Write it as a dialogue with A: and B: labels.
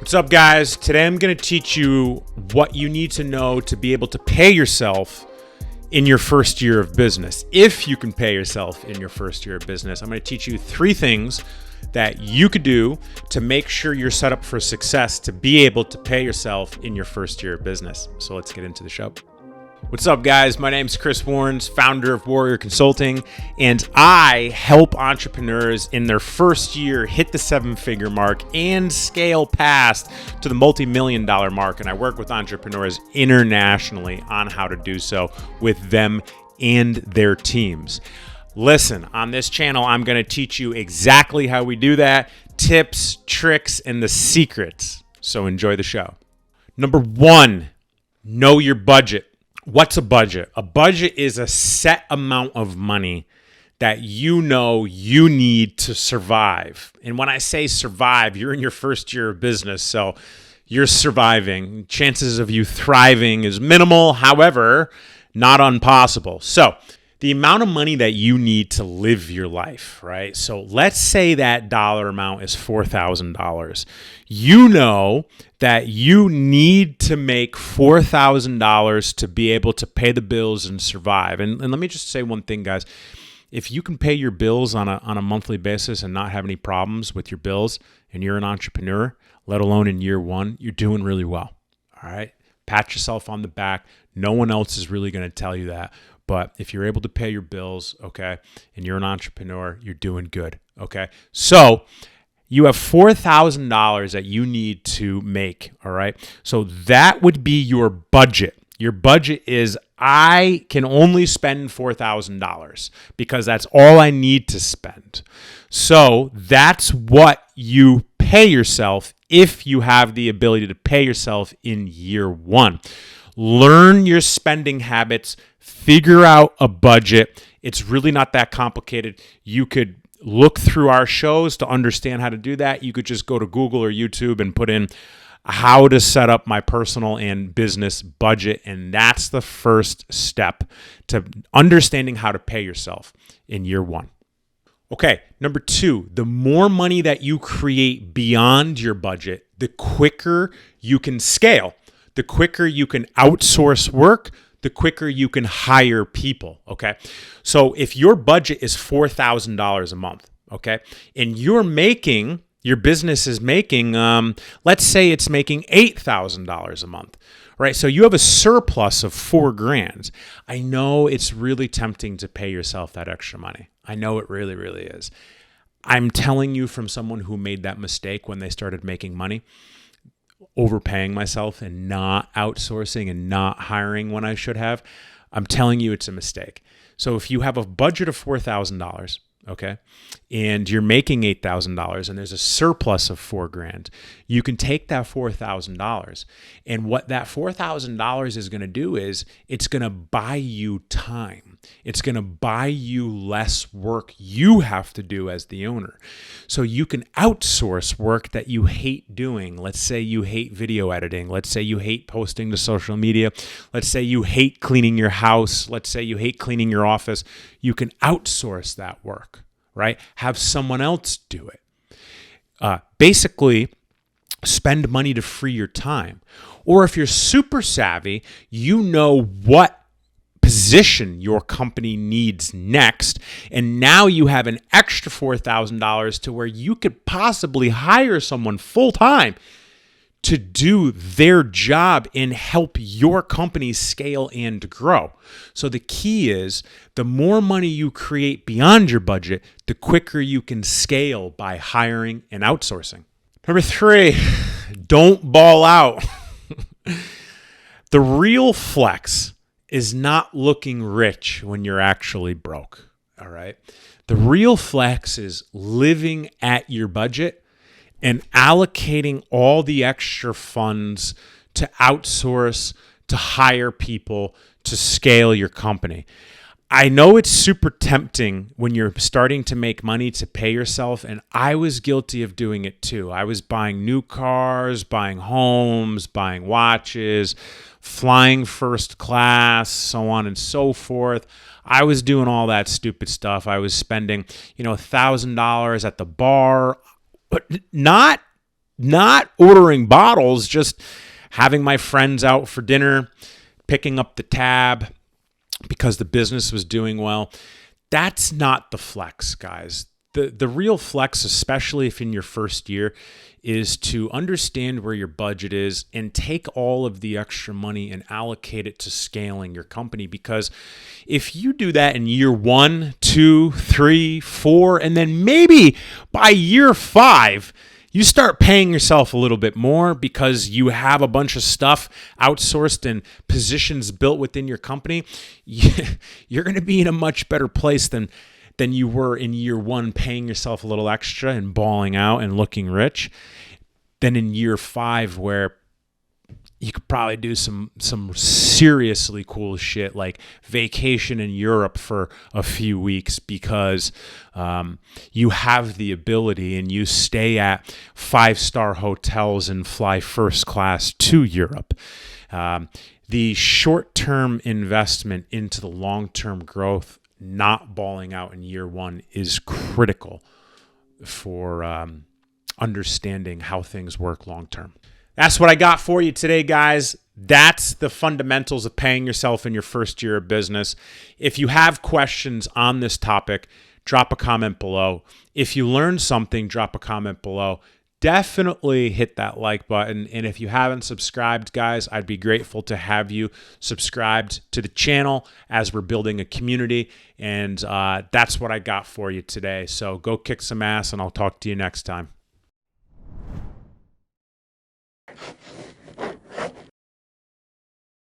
A: What's up, guys? Today I'm going to teach you what you need to know to be able to pay yourself in your first year of business. If you can pay yourself in your first year of business, I'm going to teach you 3 things that you could do to make sure you're set up for success to be able to pay yourself in your first year of business. So let's get into the show. What's up, guys? My name is Chris Warrens, founder of Warrior Consulting, and I help entrepreneurs in their first year hit the 7-figure mark and scale past to the multi-million-dollar mark. And I work with entrepreneurs internationally on how to do so with them and their teams. Listen, on this channel, I'm going to teach you exactly how we do that, tips, tricks, and the secrets. So enjoy the show. Number 1, know your budget. What's a budget? A budget is a set amount of money that you know you need to survive. And when I say survive, you're in your first year of business, so you're surviving. Chances of you thriving is minimal, however, not impossible. So the amount of money that you need to live your life, right? So let's say that dollar amount is $4,000. You know that you need to make $4,000 to be able to pay the bills and survive. And let me just say one thing, guys. If you can pay your bills on a monthly basis and not have any problems with your bills, and you're an entrepreneur, let alone in year 1, you're doing really well, all right? Pat yourself on the back. No one else is really going to tell you that. But if you're able to pay your bills, okay, and you're an entrepreneur, you're doing good, okay? So you have $4,000 that you need to make, all right? So that would be your budget. Your budget is, I can only spend $4,000 because that's all I need to spend. So that's what you pay yourself if you have the ability to pay yourself in year 1. Learn your spending habits, figure out a budget. It's really not that complicated. You could look through our shows to understand how to do that. You could just go to Google or YouTube and put in how to set up my personal and business budget. And that's the first step to understanding how to pay yourself in year 1. Okay, number 2, the more money that you create beyond your budget, the quicker you can scale. The quicker you can outsource work, the quicker you can hire people, okay? So if your budget is $4,000 a month, okay, and your business is making, let's say it's making $8,000 a month, right? So you have a surplus of $4,000. I know it's really tempting to pay yourself that extra money. I know it really, really is. I'm telling you from someone who made that mistake when they started making money, overpaying myself and not outsourcing and not hiring when I should have. I'm telling you it's a mistake. So if you have a budget of $4,000, okay, and you're making $8,000 and there's a surplus of $4,000, you can take that $4,000, and what that $4,000 is going to do is it's going to buy you time. It's going to buy you less work you have to do as the owner. So you can outsource work that you hate doing. Let's say you hate video editing. Let's say you hate posting to social media. Let's say you hate cleaning your house. Let's say you hate cleaning your office. You can outsource that work, right? Have someone else do it. Basically, spend money to free your time. Or if you're super savvy, you know what position your company needs next, and now you have an extra $4,000 to where you could possibly hire someone full-time to do their job and help your company scale and grow. So the key is, the more money you create beyond your budget, the quicker you can scale by hiring and outsourcing. Number 3, don't ball out. The real flex is not looking rich when you're actually broke, all right? The real flex is living at your budget and allocating all the extra funds to outsource, to hire people, to scale your company. I know it's super tempting when you're starting to make money to pay yourself, and I was guilty of doing it too. I was buying new cars, buying homes, buying watches, flying first class, so on and so forth. I was doing all that stupid stuff. I was spending, $1,000 at the bar, but not not ordering bottles, just having my friends out for dinner, picking up the tab because the business was doing well. That's not the flex, guys. The real flex, especially if in your first year, is to understand where your budget is and take all of the extra money and allocate it to scaling your company. Because if you do that in year 1, 2, 3, 4, and then maybe by year 5, you start paying yourself a little bit more because you have a bunch of stuff outsourced and positions built within your company, you're going to be in a much better place than you were in year 1, paying yourself a little extra and balling out and looking rich, than in year 5, where you could probably do some seriously cool shit like vacation in Europe for a few weeks because you have the ability and you stay at 5-star hotels and fly first class to Europe. The short-term investment into the long-term growth, not balling out in year 1, is critical for understanding how things work long-term. That's what I got for you today, guys. That's the fundamentals of paying yourself in your first year of business. If you have questions on this topic, drop a comment below. If you learned something, drop a comment below. Definitely hit that like button. And if you haven't subscribed, guys, I'd be grateful to have you subscribed to the channel as we're building a community. And that's what I got for you today. So go kick some ass, and I'll talk to you next time.